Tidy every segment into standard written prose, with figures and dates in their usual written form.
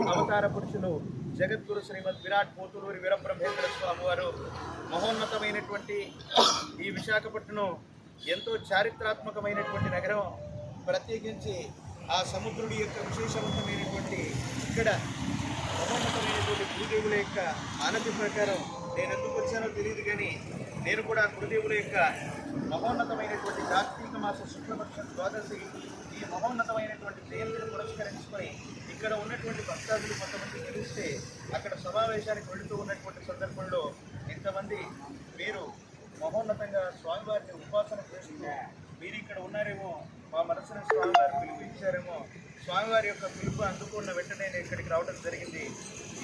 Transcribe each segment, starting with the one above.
అవతార పురుషులు జగద్గురు శ్రీమద్ విరాట్ పోతులూరి వీరబ్రహ్మేంద్ర స్వామి వారు మహోన్నతమైనటువంటి ఈ విశాఖపట్నం ఎంతో చారిత్రాత్మకమైనటువంటి నగరం. ప్రత్యేకించి ఆ సముద్రుడి యొక్క విశేషవంతమైనటువంటి ఇక్కడ మహోన్నతమైనటువంటి గురుదేవుల యొక్క ఆనతి ప్రకారం నేను ఎందుకు వచ్చానో తెలియదు, కానీ నేను కూడా గురుదేవుల యొక్క మహోన్నతమైనటువంటి కార్తీక మాస శుక్లపక్ష ద్వాదశి ఈ మహోన్నతమైనటువంటి జయంతిని పురస్కరించుకొని ఇక్కడ ఉన్నటువంటి భక్తాదులు కొంతమంది తెలిస్తే అక్కడ సమావేశానికి వెళుతూ ఉన్నటువంటి సందర్భంలో ఇంతమంది మీరు మహోన్నతంగా స్వామివారిని ఉపాసన చేస్తూ మీరు ఇక్కడ ఉన్నారేమో, మా మనసును స్వామివారు పిలిపించారేమో, స్వామివారి యొక్క పిలుపు అందుకున్న వెంటనే నేను ఇక్కడికి రావడం జరిగింది.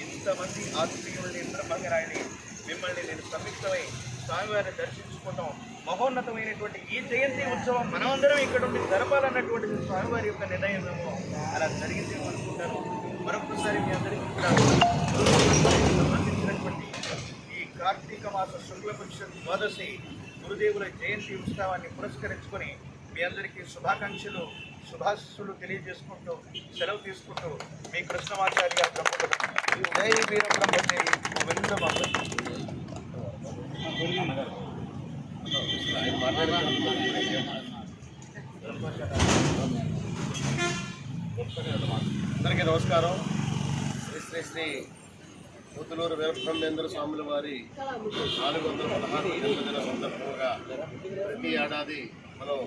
ఇంతమంది ఆత్మీయుల్ని బ్రహ్మంగరాయని మిమ్మల్ని నేను సంయుక్తమై స్వామివారిని దర్శించుకుంటాం. మహోన్నతమైనటువంటి ఈ జయంతి ఉత్సవం మనమందరం ఇక్కడ ఉండి జరపాలన్నటువంటిది స్వామివారి యొక్క నిర్ణయమేమో, అలా జరిగిందేమో అనుకుంటాను. మరొకసారి మీ అందరికీ కూడా సంబంధించినటువంటి ఈ కార్తీక మాస శుక్లపక్ష ద్వాదశి గురుదేవుల జయంతి ఉత్సవాన్ని పురస్కరించుకొని మీ అందరికీ శుభాకాంక్షలు శుభాశిస్సులు తెలియజేసుకుంటూ సెలవు తీసుకుంటూ మీ కృష్ణమాచార్య బ్రహ్మకుడు జై వీరబ్రహ్మ జై గోవిందమాత. అందరికీ నమస్కారం. శ్రీ శ్రీ శ్రీ పోతులూరు వీరబ్రహ్మేంద్ర స్వాముల వారి 416వ జన్మదిన సందర్భంగా ప్రతి ఏడాది మనం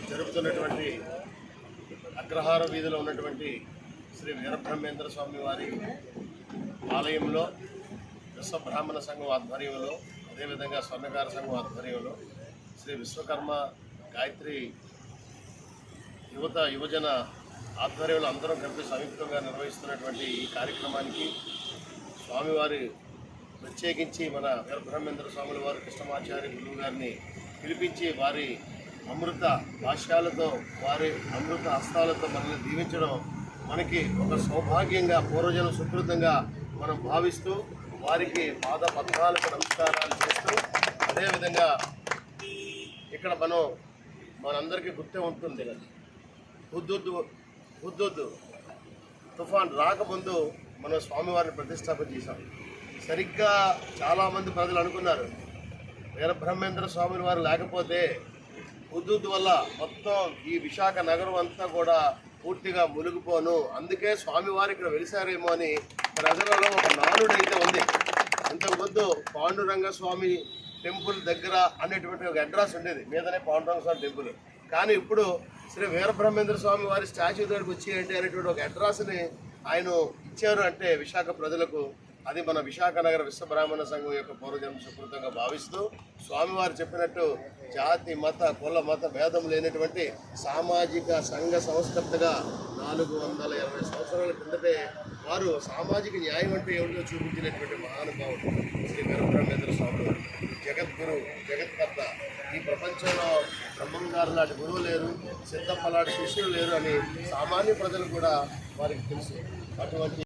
జరుపుతున్నటువంటి అగ్రహార వీధిలో ఉన్నటువంటి శ్రీ వీరబ్రహ్మేంద్ర స్వామి వారి ఆలయంలో విశ్వబ్రాహ్మణ సంఘం ఆధ్వర్యంలో, అదేవిధంగా స్వర్ణకార సంఘం ఆధ్వర్యంలో శ్రీ విశ్వకర్మ గాయత్రి యువజన ఆధ్వర్యంలో అందరం కలిపి సంయుక్తంగా నిర్వహిస్తున్నటువంటి ఈ కార్యక్రమానికి స్వామివారి ప్రత్యేకించి మన వీరబ్రహ్మేంద్ర స్వాముల వారు కృష్ణమాచార్య గురువు గారిని పిలిపించి వారి అమృత భాష్యాలతో వారి అమృత హస్తాలతో మనల్ని దీవించడం మనకి ఒక సౌభాగ్యంగా పూర్వజన సుకృతంగా మనం భావిస్తూ వారికి పాద పద్మాలకు నమస్కారాలు చేస్తూ, అదేవిధంగా ఇక్కడ మనందరికీ గుర్తే ఉంటుంది, హుద్దుద్ తుఫాన్ రాకముందు మనం స్వామివారిని ప్రతిష్టాపన చేశాం. సరిగ్గా చాలామంది ప్రజలు అనుకున్నారు వీరబ్రహ్మేంద్ర స్వామి వారు లేకపోతే హుద్దుద్ వల్ల మొత్తం ఈ విశాఖ నగరం అంతా కూడా పూర్తిగా మునిగిపోను, అందుకే స్వామివారు ఇక్కడ వెలిసారేమో అని ప్రజలలో ఒక నానుడైతే ఉంది. ఇంతకుముందు పాండురంగ స్వామి టెంపుల్ దగ్గర అనేటువంటి ఒక అడ్రస్ ఉండేది, మీదనే పాండురంగ స్వామి టెంపుల్. కానీ ఇప్పుడు శ్రీ వీరబ్రహ్మేంద్ర స్వామి వారి స్టాచ్యూ దగ్గరికి వచ్చేయండి అనేటువంటి ఒక అడ్రస్ని ఆయన ఇచ్చారు అంటే విశాఖ ప్రజలకు, అది మన విశాఖ నగర విశ్వబ్రాహ్మణ సంఘం యొక్క పూర్వజన్మ సుకృతంగా భావిస్తూ స్వామివారు చెప్పినట్టు జాతి మత కుల మత భేదం లేనటువంటి సామాజిక సంఘ సంస్కర్తగా 420 సంవత్సరాల కిందటే వారు సామాజిక న్యాయం అంటే ఏమిటో చూపించినటువంటి మహానుభావుడు శ్రీ వీరబ్రహ్మేంద్ర స్వామి వారు. జగద్గురు జగత్కర్త. ఈ ప్రపంచంలో బ్రహ్మంగారు లాంటి గురువు లేరు, సిద్ధప్ప లాంటి శిష్యులు లేరు అని సామాన్య ప్రజలు కూడా వారికి తెలుసు. అటువంటి